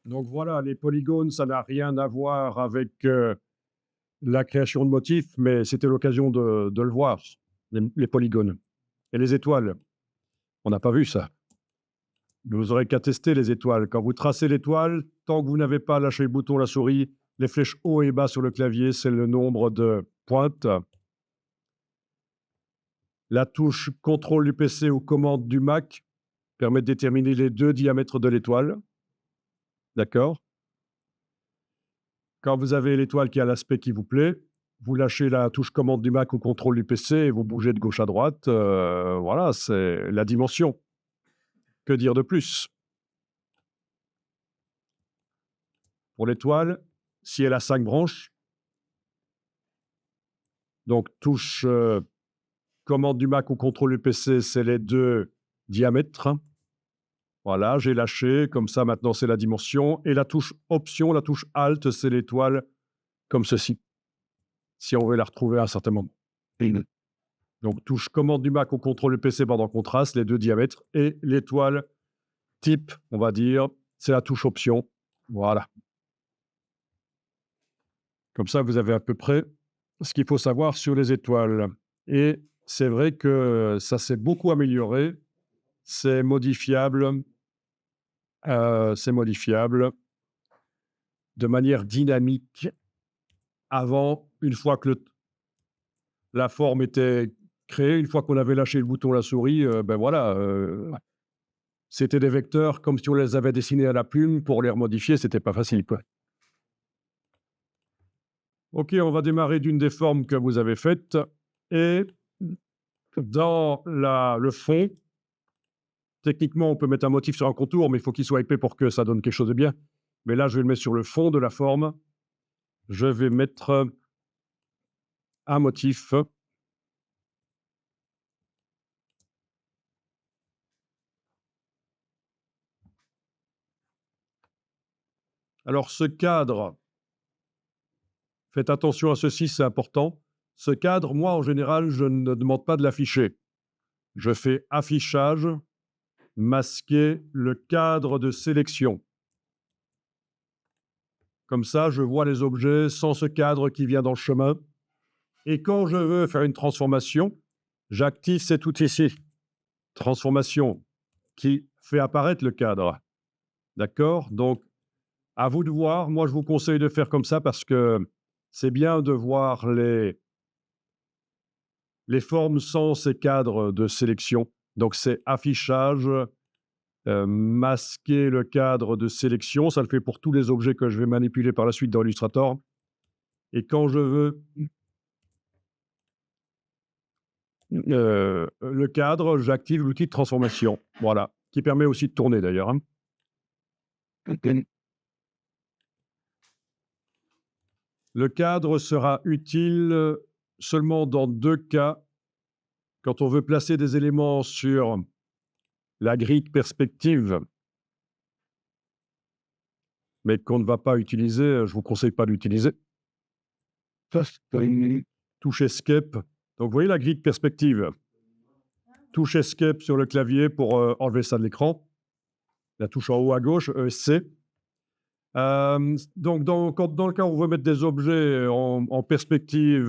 Donc voilà, les polygones, ça n'a rien à voir avec la création de motifs, mais c'était l'occasion de le voir, les polygones. Et les étoiles, on n'a pas vu ça. Vous aurez qu'à tester les étoiles. Quand vous tracez l'étoile, tant que vous n'avez pas lâché le bouton, la souris, les flèches haut et bas sur le clavier, c'est le nombre de pointes. La touche contrôle du PC ou commande du Mac permet de déterminer les deux diamètres de l'étoile. D'accord? Quand vous avez l'étoile qui a l'aspect qui vous plaît, vous lâchez la touche commande du Mac ou contrôle du PC et vous bougez de gauche à droite. Voilà, c'est la dimension. Que dire de plus? Pour l'étoile, si elle a 5 branches, donc touche commande du Mac ou contrôle du PC, c'est les deux diamètres. Voilà, j'ai lâché, comme ça maintenant c'est la dimension. Et la touche option, la touche Alt, c'est l'étoile comme ceci, si on veut la retrouver à un certain moment. Donc touche commande du Mac ou contrôle du PC pendant qu'on trace, les deux diamètres. Et l'étoile type, on va dire, c'est la touche option. Voilà. Comme ça, vous avez à peu près ce qu'il faut savoir sur les étoiles. Et c'est vrai que ça s'est beaucoup amélioré. C'est modifiable de manière dynamique. Avant, une fois que la forme était créée, une fois qu'on avait lâché le bouton, la souris, ben voilà, ouais, c'était des vecteurs comme si on les avait dessinés à la plume. Pour les remodifier, c'était pas facile, quoi. OK, on va démarrer d'une des formes que vous avez faites et dans le fond, techniquement, on peut mettre un motif sur un contour, mais il faut qu'il soit épais pour que ça donne quelque chose de bien. Mais là, je vais le mettre sur le fond de la forme. Je vais mettre un motif. Alors ce cadre, faites attention à ceci, c'est important. Ce cadre, moi, en général, je ne demande pas de l'afficher. Je fais affichage, masquer le cadre de sélection. Comme ça, je vois les objets sans ce cadre qui vient dans le chemin. Et quand je veux faire une transformation, j'active cet outil-ci, transformation, qui fait apparaître le cadre. D'accord? Donc, à vous de voir. Moi, je vous conseille de faire comme ça parce que c'est bien de voir les formes sans ces cadres de sélection. Donc, c'est affichage, masquer le cadre de sélection. Ça le fait pour tous les objets que je vais manipuler par la suite dans Illustrator. Et quand je veux le cadre, j'active l'outil de transformation. Voilà, qui permet aussi de tourner d'ailleurs, hein. Le cadre sera utile seulement dans 2 cas. Quand on veut placer des éléments sur la grille de perspective, mais qu'on ne va pas utiliser, je vous conseille pas d'utiliser. Touche Escape. Donc, vous voyez la grille de perspective. Touche Escape sur le clavier pour enlever ça de l'écran. La touche en haut à gauche, ESC. Donc, dans le cas où on veut mettre des objets en perspective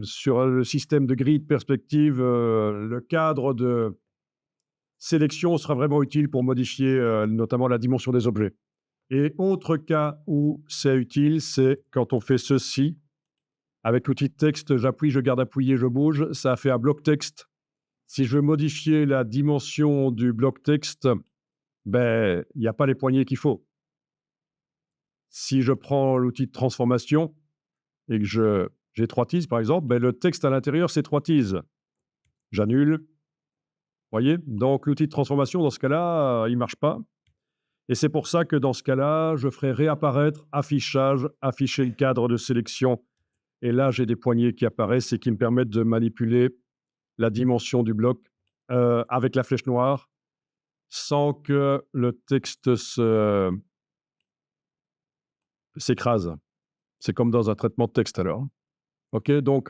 sur le système de grille de perspective, le cadre de sélection sera vraiment utile pour modifier notamment la dimension des objets. Et autre cas où c'est utile, c'est quand on fait ceci. Avec l'outil de texte, j'appuie, je garde appuyé, je bouge, ça a fait un bloc texte. Si je veux modifier la dimension du bloc texte, ben, il n'y a pas les poignées qu'il faut. Si je prends l'outil de transformation et que j'ai 3 tises, par exemple, ben, le texte à l'intérieur, c'est 3 tises. J'annule. Voyez? Donc l'outil de transformation, dans ce cas-là, il ne marche pas. Et c'est pour ça que dans ce cas-là, je ferai réapparaître affichage, afficher le cadre de sélection. Et là, j'ai des poignées qui apparaissent et qui me permettent de manipuler la dimension du bloc avec la flèche noire sans que le texte s'écrase. C'est comme dans un traitement de texte alors. OK, donc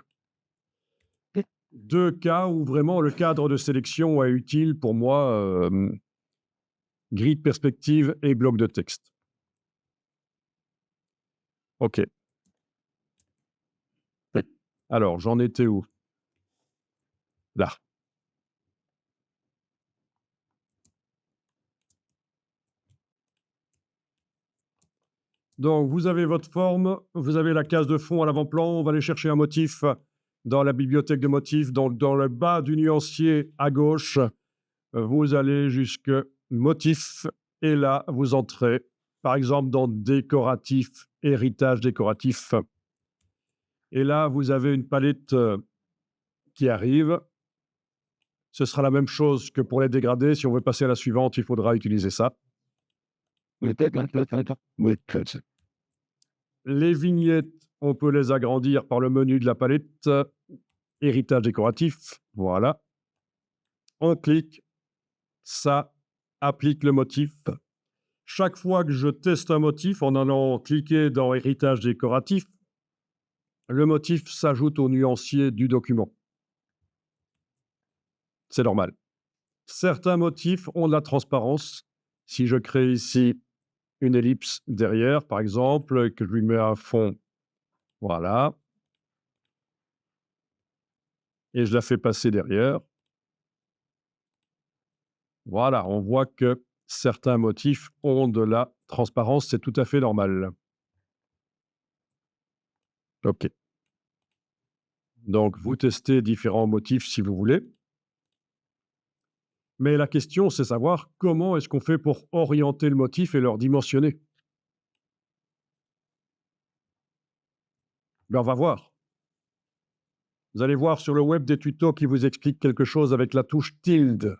2 cas où vraiment le cadre de sélection est utile pour moi, grille de perspective et bloc de texte. OK. Alors, j'en étais où? Là. Donc, vous avez votre forme, vous avez la case de fond à l'avant-plan. On va aller chercher un motif dans la bibliothèque de motifs, dans le bas du nuancier à gauche. Vous allez jusque motif et là, vous entrez, par exemple, dans décoratif, héritage décoratif. Et là, vous avez une palette qui arrive. Ce sera la même chose que pour les dégradés. Si on veut passer à la suivante, il faudra utiliser ça. Les vignettes, on peut les agrandir par le menu de la palette. Héritage décoratif, voilà. On clique, ça applique le motif. Chaque fois que je teste un motif, en allant cliquer dans héritage décoratif, le motif s'ajoute au nuancier du document. C'est normal. Certains motifs ont de la transparence. Si je crée ici une ellipse derrière, par exemple, que je lui mets un fond, voilà, et je la fais passer derrière, voilà, on voit que certains motifs ont de la transparence, c'est tout à fait normal. OK. Donc, vous testez différents motifs si vous voulez. Mais la question, c'est savoir comment est-ce qu'on fait pour orienter le motif et le redimensionner? Ben, on va voir. Vous allez voir sur le web des tutos qui vous expliquent quelque chose avec la touche tilde.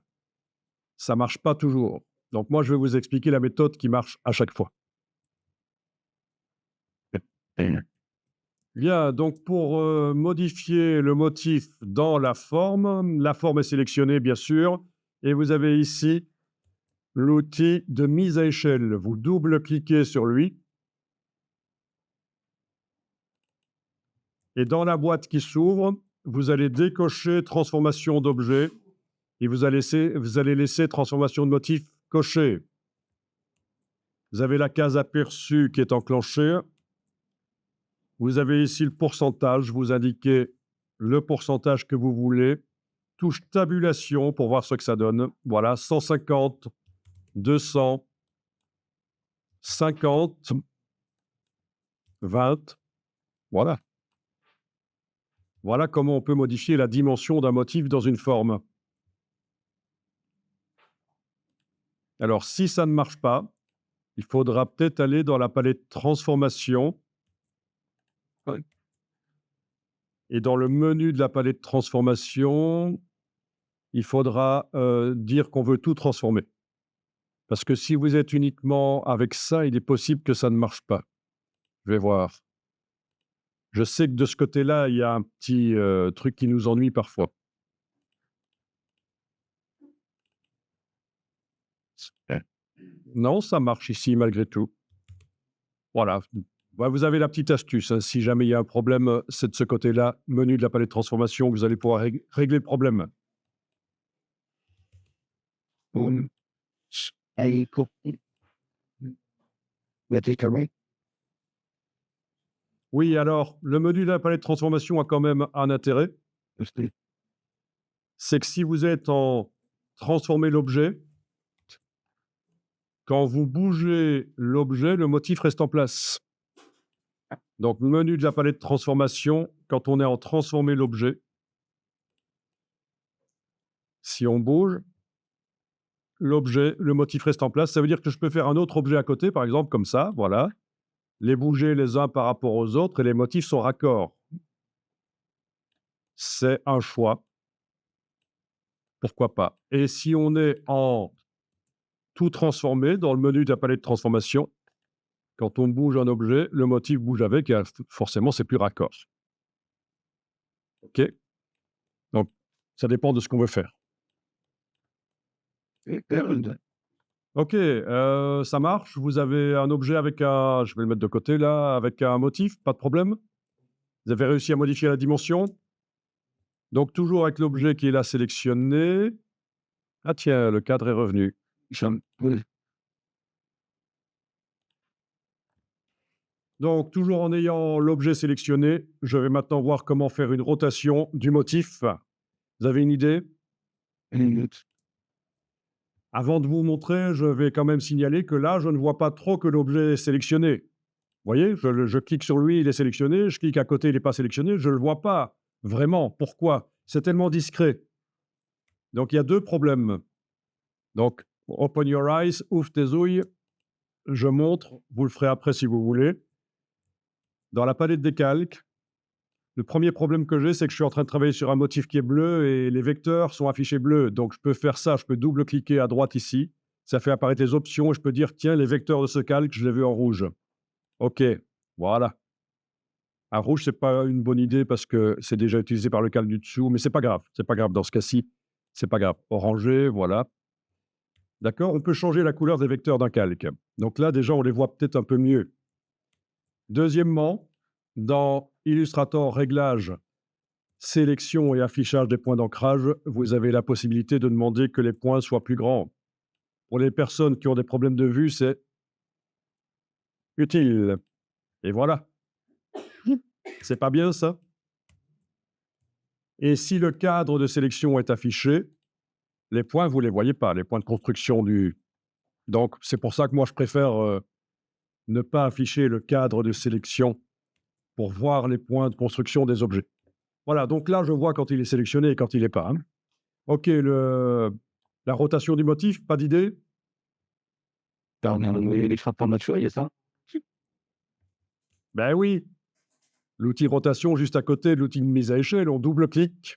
Ça marche pas toujours. Donc moi, je vais vous expliquer la méthode qui marche à chaque fois. Bien, donc pour modifier le motif dans la forme est sélectionnée, bien sûr, et vous avez ici l'outil de mise à échelle. Vous double-cliquez sur lui, et dans la boîte qui s'ouvre, vous allez décocher transformation d'objet, et vous allez laisser transformation de motif coché. Vous avez la case aperçu qui est enclenchée. Vous avez ici le pourcentage, vous indiquez le pourcentage que vous voulez. Touche tabulation pour voir ce que ça donne. Voilà, 150, 200, 50, 20. Voilà. Voilà comment on peut modifier la dimension d'un motif dans une forme. Alors, si ça ne marche pas, il faudra peut-être aller dans la palette transformation. Et dans le menu de la palette transformation, il faudra dire qu'on veut tout transformer. Parce que si vous êtes uniquement avec ça, il est possible que ça ne marche pas. Je vais voir. Je sais que de ce côté-là, il y a un petit truc qui nous ennuie parfois. Non, ça marche ici malgré tout. Voilà. Bah, vous avez la petite astuce, hein. Si jamais il y a un problème, c'est de ce côté-là, menu de la palette de transformation, que vous allez pouvoir régler le problème. Oui, alors, le menu de la palette de transformation a quand même un intérêt. C'est que si vous êtes en transformer l'objet, quand vous bougez l'objet, le motif reste en place. Donc, menu de la palette de transformation, quand on est en transformer l'objet, si on bouge, l'objet, le motif reste en place. Ça veut dire que je peux faire un autre objet à côté, par exemple, comme ça, voilà, les bouger les uns par rapport aux autres et les motifs sont raccords. C'est un choix. Pourquoi pas? Et si on est en tout transformé dans le menu de la palette de transformation, quand on bouge un objet, le motif bouge avec et forcément, c'est plus raccord. OK? Donc, ça dépend de ce qu'on veut faire. OK, ça marche. Vous avez un objet avec un je vais le mettre de côté là, avec un motif, pas de problème? Vous avez réussi à modifier la dimension? Donc toujours avec l'objet qui est là sélectionné. Ah tiens, le cadre est revenu. Donc, toujours en ayant l'objet sélectionné, je vais maintenant voir comment faire une rotation du motif. Vous avez une idée? Avant de vous montrer, je vais quand même signaler que là, je ne vois pas trop que l'objet est sélectionné. Vous voyez, je clique sur lui, il est sélectionné, je clique à côté, il n'est pas sélectionné, je ne le vois pas vraiment. Pourquoi? C'est tellement discret. Donc, il y a 2 problèmes. Donc, open your eyes, ouvre tes ouilles, je montre, vous le ferez après si vous voulez. Dans la palette des calques, le premier problème que j'ai, c'est que je suis en train de travailler sur un motif qui est bleu et les vecteurs sont affichés bleus. Donc, je peux faire ça, je peux double-cliquer à droite ici. Ça fait apparaître les options et je peux dire, tiens, les vecteurs de ce calque, je les veux en rouge. OK, voilà. Un rouge, c'est pas une bonne idée parce que c'est déjà utilisé par le calque du dessous, mais c'est pas grave. C'est pas grave dans ce cas-ci. C'est pas grave. Orangé, voilà. D'accord? On peut changer la couleur des vecteurs d'un calque. Donc là, déjà, on les voit peut-être un peu mieux. Deuxièmement, dans Illustrator Réglages, sélection et affichage des points d'ancrage, vous avez la possibilité de demander que les points soient plus grands. Pour les personnes qui ont des problèmes de vue, c'est utile. Et voilà. C'est pas bien ça? Et si le cadre de sélection est affiché, les points, vous ne les voyez pas, les points de construction du... Donc, c'est pour ça que moi, je préfère ne pas afficher le cadre de sélection pour voir les points de construction des objets. Voilà, donc là, je vois quand il est sélectionné et quand il n'est pas. Hein. OK, la rotation du motif, pas d'idée? Les frappes en nature, il y a ça? Ben oui, l'outil rotation juste à côté de l'outil de mise à échelle, on double-clique.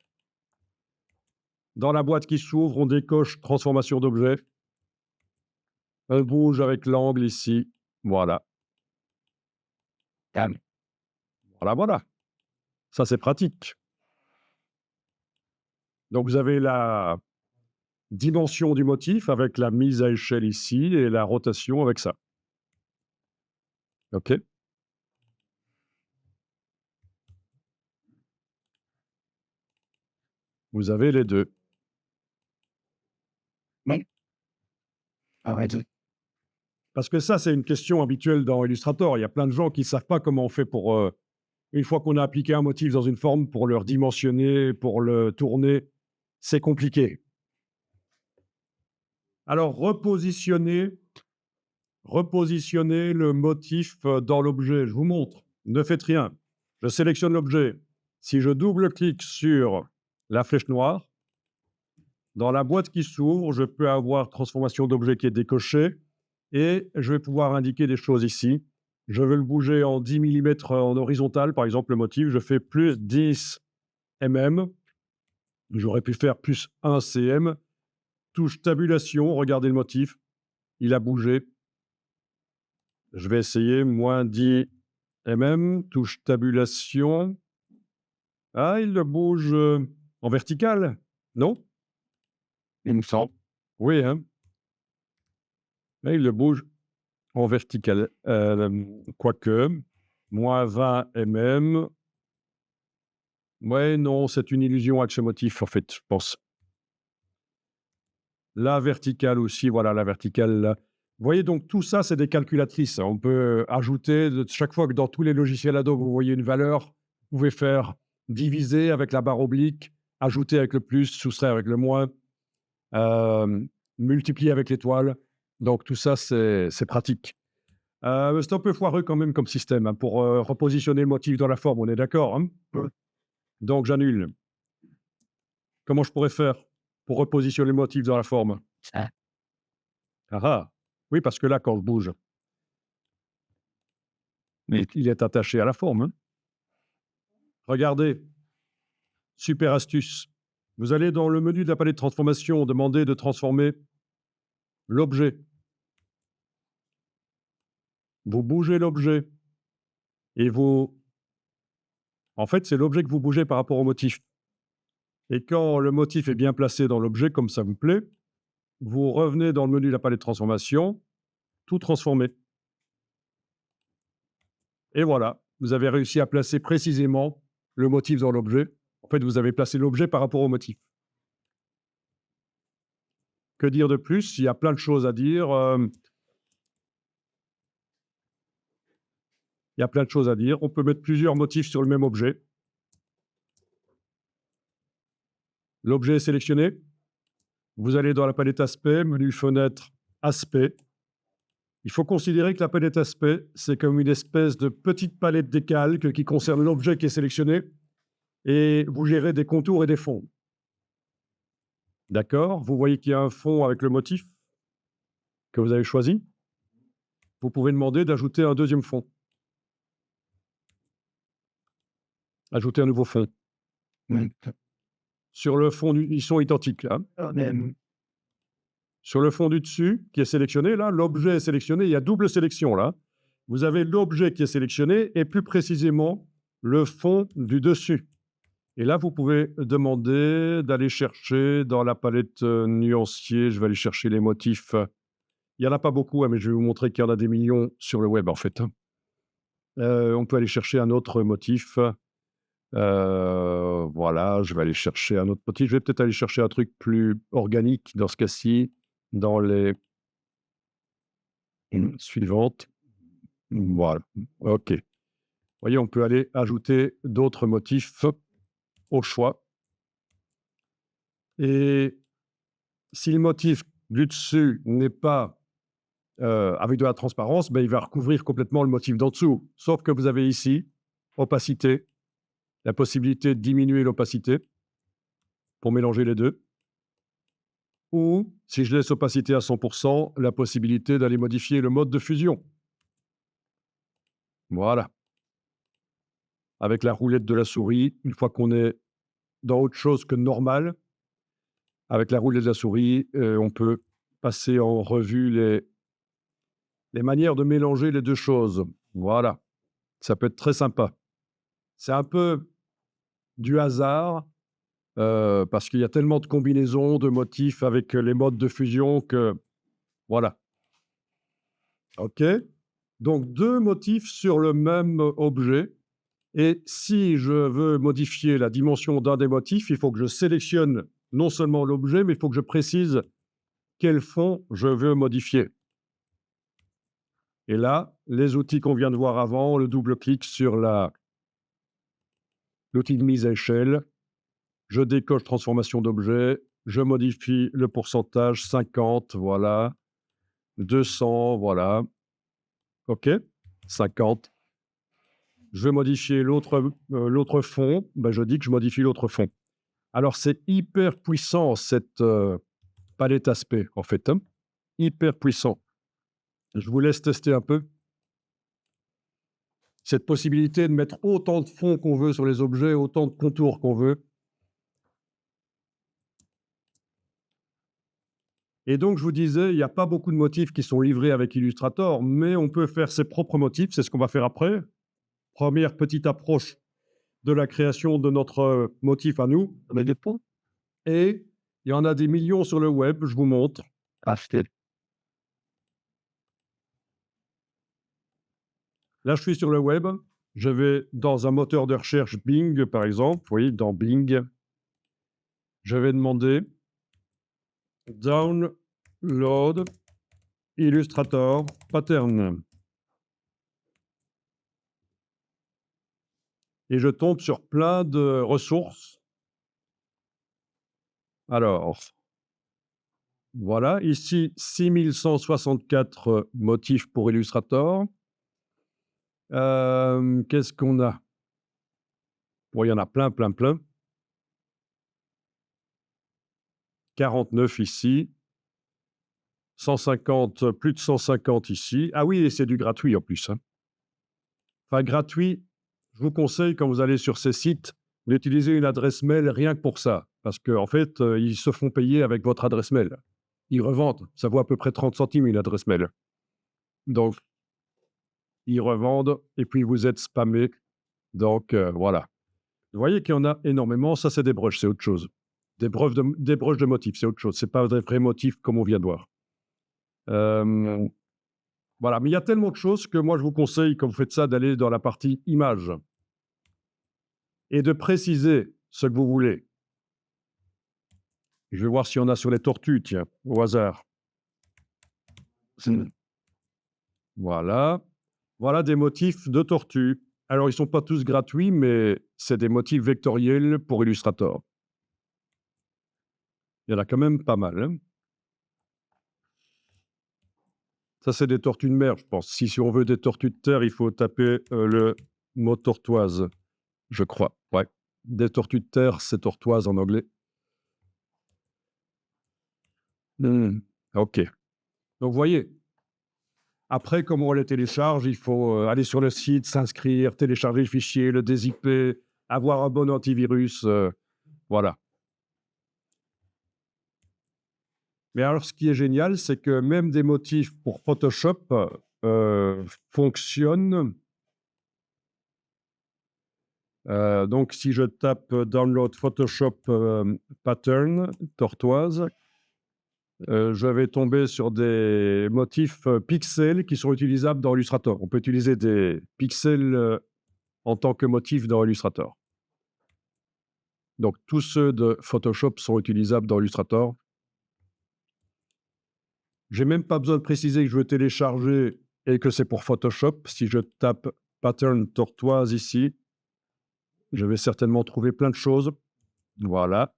Dans la boîte qui s'ouvre, on décoche transformation d'objet. On bouge avec l'angle ici. Voilà. Calme. Voilà, voilà. Ça, c'est pratique. Donc, vous avez la dimension du motif avec la mise à échelle ici et la rotation avec ça. OK? Vous avez les 2. Oui. Arrête. Parce que ça, c'est une question habituelle dans Illustrator. Il y a plein de gens qui ne savent pas comment on fait pour, une fois qu'on a appliqué un motif dans une forme, pour le redimensionner, pour le tourner. C'est compliqué. Alors, repositionner le motif dans l'objet. Je vous montre. Ne faites rien. Je sélectionne l'objet. Si je double-clique sur la flèche noire, dans la boîte qui s'ouvre, je peux avoir transformation d'objet qui est décochée et je vais pouvoir indiquer des choses ici. Je veux le bouger en 10 mm en horizontal, par exemple, le motif. Je fais plus 10 mm. J'aurais pu faire plus 1 cm. Touche tabulation, regardez le motif. Il a bougé. Je vais essayer moins 10 mm. Touche tabulation. Ah, il le bouge en vertical, non? Il me semble. Oui, hein? Là, il le bouge en vertical. Quoique, moins 20 mm. Ouais, non, c'est une illusion avec ce motif, en fait, je pense. La verticale aussi, voilà, la verticale. Là. Vous voyez, donc tout ça, c'est des calculatrices. On peut ajouter, chaque fois que dans tous les logiciels Adobe, vous voyez une valeur, vous pouvez faire diviser avec la barre oblique, ajouter avec le plus, soustraire avec le moins, multiplier avec l'étoile. Donc tout ça, c'est pratique. C'est un peu foireux quand même comme système hein, pour repositionner le motif dans la forme, on est d'accord hein? Ouais. Donc j'annule. Comment je pourrais faire pour repositionner le motif dans la forme? Ça. Ah ah! Oui, parce que là, quand je bouge, Mais il est attaché à la forme. Hein. Regardez, super astuce. Vous allez dans le menu de la palette de transformation, demander de transformer l'objet. Vous bougez l'objet et vous... En fait, c'est l'objet que vous bougez par rapport au motif. Et quand le motif est bien placé dans l'objet, comme ça vous plaît, vous revenez dans le menu de la palette de transformation, tout transformer. Et voilà, vous avez réussi à placer précisément le motif dans l'objet. En fait, vous avez placé l'objet par rapport au motif. Que dire de plus? Il y a plein de choses à dire. Il y a plein de choses à dire. On peut mettre plusieurs motifs sur le même objet. L'objet est sélectionné. Vous allez dans la palette Aspect, menu Fenêtre, Aspect. Il faut considérer que la palette Aspect, c'est comme une espèce de petite palette des calques qui concerne l'objet qui est sélectionné et vous gérez des contours et des fonds. D'accord? Vous voyez qu'il y a un fond avec le motif que vous avez choisi. Vous pouvez demander d'ajouter un deuxième fond. Ajouter un nouveau fond. Oui. Sur le fond, ils sont identiques là. Sur le fond du dessus, qui est sélectionné, là, l'objet est sélectionné, il y a double sélection là. Vous avez l'objet qui est sélectionné et plus précisément le fond du dessus. Et là, vous pouvez demander d'aller chercher dans la palette nuancier, je vais aller chercher les motifs. Il n'y en a pas beaucoup, hein, mais je vais vous montrer qu'il y en a des millions sur le web en fait. On peut aller chercher un autre motif. Voilà, je vais aller chercher un autre motif. Je vais peut-être aller chercher un truc plus organique dans ce cas-ci, dans les suivantes. Voilà, OK. Vous voyez, on peut aller ajouter d'autres motifs au choix. Et si le motif du dessus n'est pas avec de la transparence, ben, il va recouvrir complètement le motif d'en dessous. Sauf que vous avez ici, opacité, la possibilité de diminuer l'opacité pour mélanger les deux. Ou, si je laisse opacité à 100%, la possibilité d'aller modifier le mode de fusion. Voilà. Avec la roulette de la souris, une fois qu'on est dans autre chose que normal, avec la roulette de la souris, on peut passer en revue les manières de mélanger les deux choses. Voilà. Ça peut être très sympa. C'est un peu du hasard, parce qu'il y a tellement de combinaisons, de motifs avec les modes de fusion que voilà. OK? Donc 2 motifs sur le même objet et si je veux modifier la dimension d'un des motifs, il faut que je sélectionne non seulement l'objet, mais il faut que je précise quel fond je veux modifier. Et là, les outils qu'on vient de voir avant, le double-clic sur l'outil de mise à échelle, je décoche transformation d'objet, je modifie le pourcentage 50, voilà, 200, voilà, OK, 50. Je vais modifier l'autre fond, ben, je dis que je modifie l'autre fond. Alors c'est hyper puissant cette, palette aspect en fait, hein, hyper puissant. Je vous laisse tester un peu. Cette possibilité de mettre autant de fonds qu'on veut sur les objets, autant de contours qu'on veut. Et donc je vous disais, il n'y a pas beaucoup de motifs qui sont livrés avec Illustrator, mais on peut faire ses propres motifs, c'est ce qu'on va faire après. Première petite approche de la création de notre, motif à nous. Mais des ponts? Et il y en a des millions sur le web, je vous montre. Acheter. Là, je suis sur le web, je vais dans un moteur de recherche Bing, par exemple, vous voyez, dans Bing, je vais demander download Illustrator pattern. Et je tombe sur plein de ressources. Alors, voilà, ici, 6164 motifs pour Illustrator. Qu'est-ce qu'on a? Bon, il y en a plein, plein, plein. 49 ici. 150, plus de 150 ici. Ah oui, et c'est du gratuit en plus, hein. Enfin, gratuit, je vous conseille, quand vous allez sur ces sites, d'utiliser une adresse mail rien que pour ça. Parce qu'en fait, ils se font payer avec votre adresse mail. Ils revendent. Ça vaut à peu près 30 centimes une adresse mail. Donc, ils revendent et puis vous êtes spammé. Donc, voilà. Vous voyez qu'il y en a énormément. Ça, c'est des brushes, c'est autre chose. Des brushes de motifs, c'est autre chose. Ce n'est pas des vrais motifs comme on vient de voir. Voilà, mais il y a tellement de choses que moi, je vous conseille, quand vous faites ça, d'aller dans la partie images et de préciser ce que vous voulez. Je vais voir s'il y en a sur les tortues, tiens, au hasard. Voilà. Voilà des motifs de tortue. Alors, ils sont pas tous gratuits, mais c'est des motifs vectoriels pour Illustrator. Il y en a quand même pas mal, hein. Ça, c'est des tortues de mer, je pense. Si on veut des tortues de terre, il faut taper, le mot tortoise, je crois. Ouais. Des tortues de terre, c'est tortoise en anglais. Mmh. OK. Donc, vous voyez, après, comment on les télécharge? Il faut, aller sur le site, s'inscrire, télécharger le fichier, le dézipper, avoir un bon antivirus, voilà. Mais alors, ce qui est génial, c'est que même des motifs pour Photoshop, fonctionnent. Donc si je tape, download Photoshop, pattern, tortoise, je vais tomber sur des motifs, pixels qui sont utilisables dans Illustrator. On peut utiliser des pixels, en tant que motifs dans Illustrator. Donc tous ceux de Photoshop sont utilisables dans Illustrator. J'ai même pas besoin de préciser que je veux télécharger et que c'est pour Photoshop. Si je tape pattern tortoise ici, je vais certainement trouver plein de choses. Voilà.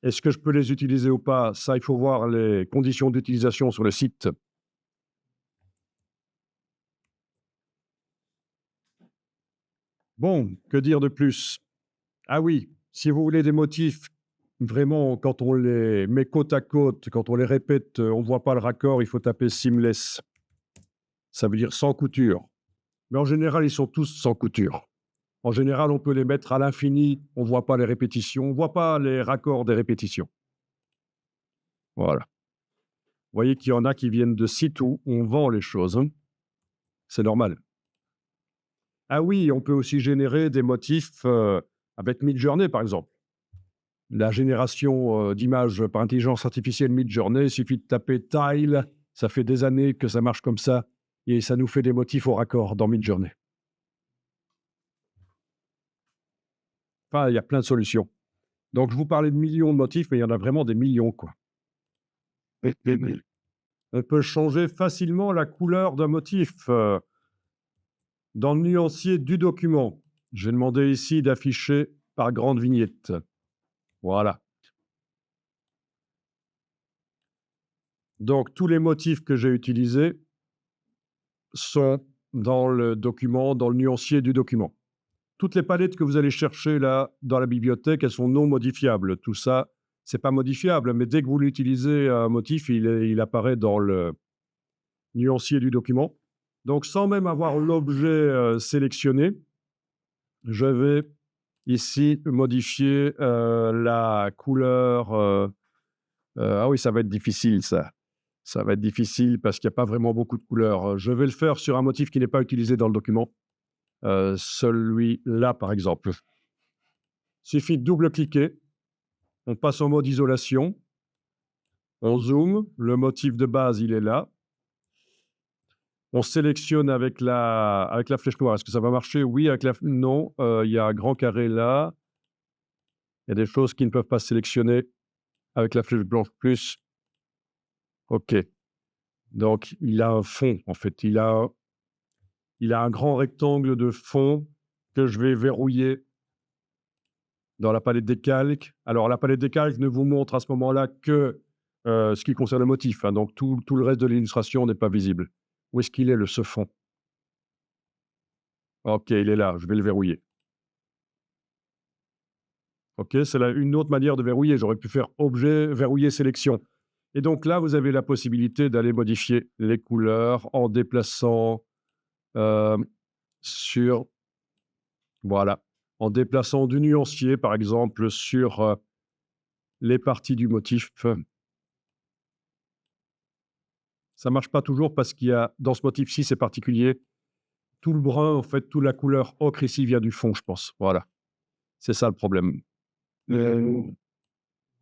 Est-ce que je peux les utiliser ou pas? Ça, il faut voir les conditions d'utilisation sur le site. Bon, que dire de plus? Ah oui, si vous voulez des motifs, vraiment, quand on les met côte à côte, quand on les répète, on ne voit pas le raccord, il faut taper seamless. Ça veut dire sans couture. Mais en général, ils sont tous sans couture. En général, on peut les mettre à l'infini, on ne voit pas les répétitions, on ne voit pas les raccords des répétitions. Voilà. Vous voyez qu'il y en a qui viennent de sites où on vend les choses, hein. C'est normal. Ah oui, on peut aussi générer des motifs, avec Midjourney, par exemple. La génération, d'images par intelligence artificielle Midjourney, il suffit de taper «tile», ça fait des années que ça marche comme ça et ça nous fait des motifs au raccord dans Midjourney. Enfin, il y a plein de solutions. Donc je vous parlais de millions de motifs, mais il y en a vraiment des millions, quoi. Oui. On peut changer facilement la couleur d'un motif, dans le nuancier du document. J'ai demandé ici d'afficher par grande vignette. Voilà. Donc tous les motifs que j'ai utilisés sont dans le document, dans le nuancier du document. Toutes les palettes que vous allez chercher là, dans la bibliothèque, elles sont non modifiables. Tout ça, c'est pas modifiable, mais dès que vous l'utilisez, un motif, il apparaît dans le nuancier du document. Donc sans même avoir l'objet, sélectionné, je vais ici modifier, la couleur, ah oui, ça va être difficile ça. Ça va être difficile parce qu'il y a pas vraiment beaucoup de couleurs. Je vais le faire sur un motif qui n'est pas utilisé dans le document, celui-là, par exemple. Suffit de double-cliquer, on passe en mode isolation, on zoome, le motif de base, il est là. On sélectionne avec la flèche noire. Est-ce que ça va marcher? Oui, avec la non, il y a un grand carré là. Il y a des choses qui ne peuvent pas se sélectionner avec la flèche blanche plus. OK. Donc il a un fond, en fait. Il a un grand rectangle de fond que je vais verrouiller dans la palette des calques. Alors la palette des calques ne vous montre à ce moment-là que, ce qui concerne le motif, hein, donc tout le reste de l'illustration n'est pas visible. Où est-ce qu'il est ce fond? OK, il est là, je vais le verrouiller. OK, c'est là une autre manière de verrouiller. J'aurais pu faire objet, verrouiller, sélection et donc là, vous avez la possibilité d'aller modifier les couleurs en déplaçant, hem, sur voilà, en déplaçant du nuancier, par exemple, sur, les parties du motif. Ça marche pas toujours parce qu'il y a dans ce motif-ci, c'est particulier, tout le brun, en fait, toute la couleur ocre ici vient du fond, je pense. Voilà, c'est ça le problème.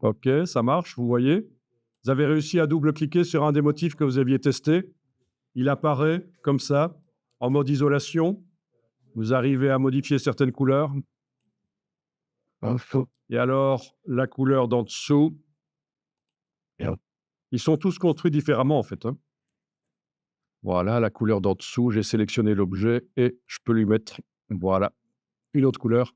OK, ça marche, vous voyez? Vous avez réussi à double-cliquer sur un des motifs que vous aviez testé. Il apparaît comme ça, en mode isolation. Vous arrivez à modifier certaines couleurs et alors la couleur d'en dessous, ils sont tous construits différemment, en fait, hein. Voilà, la couleur d'en dessous, j'ai sélectionné l'objet et je peux lui mettre, voilà, une autre couleur.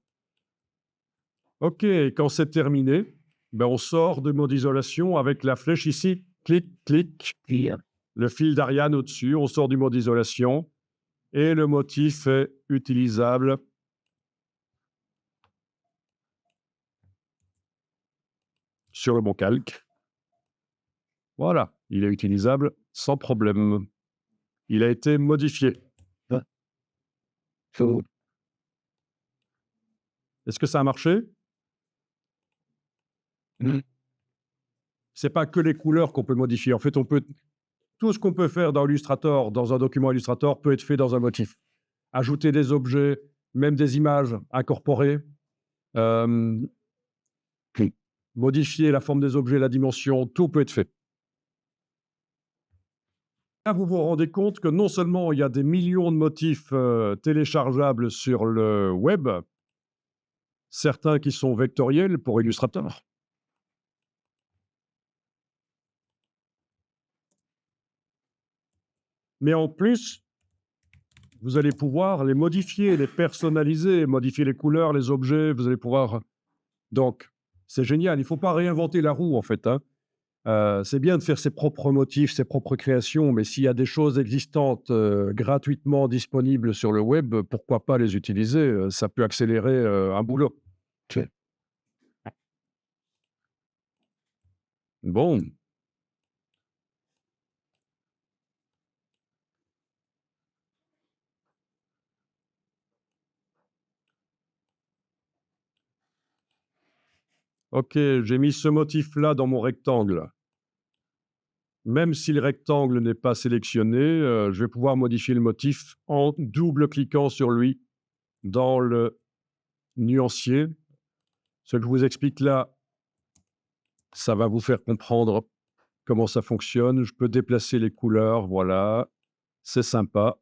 OK, et quand c'est terminé, ben, on sort de mode isolation avec la flèche ici. Clic, clic, Hier. le fil d'Ariane au-dessus, on sort du mode isolation et le motif est utilisable sur le bon calque. Voilà, il est utilisable sans problème. Il a été modifié. So, Est-ce que ça a marché? mm, C'est pas que les couleurs qu'on peut modifier. En fait, on peut tout ce qu'on peut faire dans Illustrator, dans un document Illustrator, peut être fait dans un motif. Ajouter des objets, même des images incorporées, hem, oui. modifier la forme des objets, la dimension, tout peut être fait. Là, vous vous rendez compte que non seulement il y a des millions de motifs, téléchargeables sur le web, certains qui sont vectoriels pour Illustrator. Mais en plus, vous allez pouvoir les modifier, les personnaliser, modifier les couleurs, les objets, vous allez pouvoir donc c'est génial, il ne faut pas réinventer la roue en fait, hein. C'est bien de faire ses propres motifs, ses propres créations, mais s'il y a des choses existantes, gratuitement disponibles sur le web, pourquoi pas les utiliser? Ça peut accélérer, un boulot. Tu- Bon, OK, j'ai mis ce motif-là dans mon rectangle. Même si le rectangle n'est pas sélectionné, je vais pouvoir modifier le motif en double-cliquant sur lui dans le nuancier. Ce que je vous explique là, ça va vous faire comprendre comment ça fonctionne. Je peux déplacer les couleurs, voilà, c'est sympa.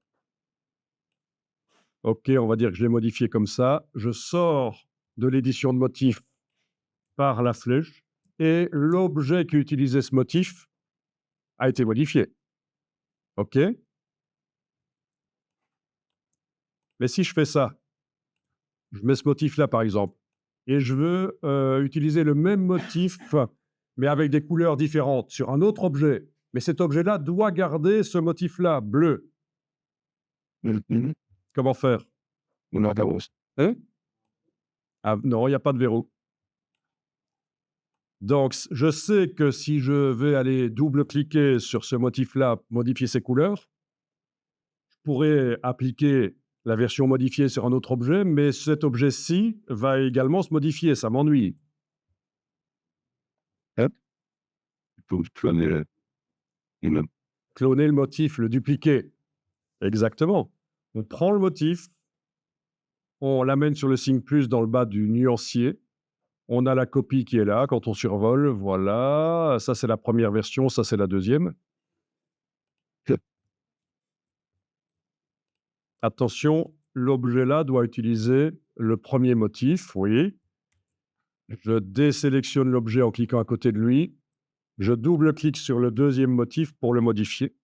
OK, on va dire que je l'ai modifié comme ça. Je sors de l'édition de motif par la flèche et l'objet qui utilisait ce motif a été modifié. OK? Mais si je fais ça, je mets ce motif-là, par exemple, et je veux, utiliser le même motif, mais avec des couleurs différentes sur un autre objet, mais cet objet-là doit garder ce motif-là, bleu. mm, Comment faire? Una voz. Hein? Ah non, il y a pas de verrou. Donc je sais que si je vais aller double-cliquer sur ce motif-là, modifier ses couleurs, je pourrais appliquer la version modifiée sur un autre objet, mais cet objet-ci va également se modifier, ça m'ennuie. Hop. Il faut cloner le Cloner le motif, le dupliquer. Exactement. On prend le motif, on l'amène sur le signe plus dans le bas du nuancier. On a la copie qui est là quand on survole, voilà. Ça, c'est la première version, ça, c'est la deuxième. Attention, l'objet là doit utiliser le premier motif, oui. Je désélectionne l'objet en cliquant à côté de lui. Je double-clique sur le deuxième motif pour le modifier.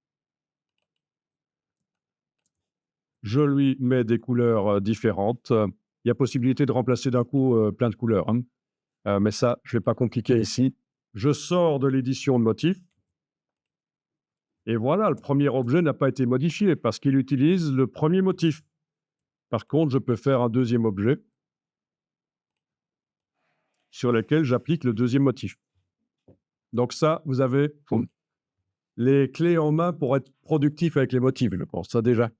Je lui mets des couleurs différentes. Il y a possibilité de remplacer d'un coup plein de couleurs, hein. Mais ça, je ne vais pas compliquer ici. Je sors de l'édition de motif. Et voilà, le premier objet n'a pas été modifié parce qu'il utilise le premier motif. Par contre, je peux faire un deuxième objet sur lequel j'applique le deuxième motif. Donc ça, vous avez les clés en main pour être productif avec les motifs, je pense, ça déjà.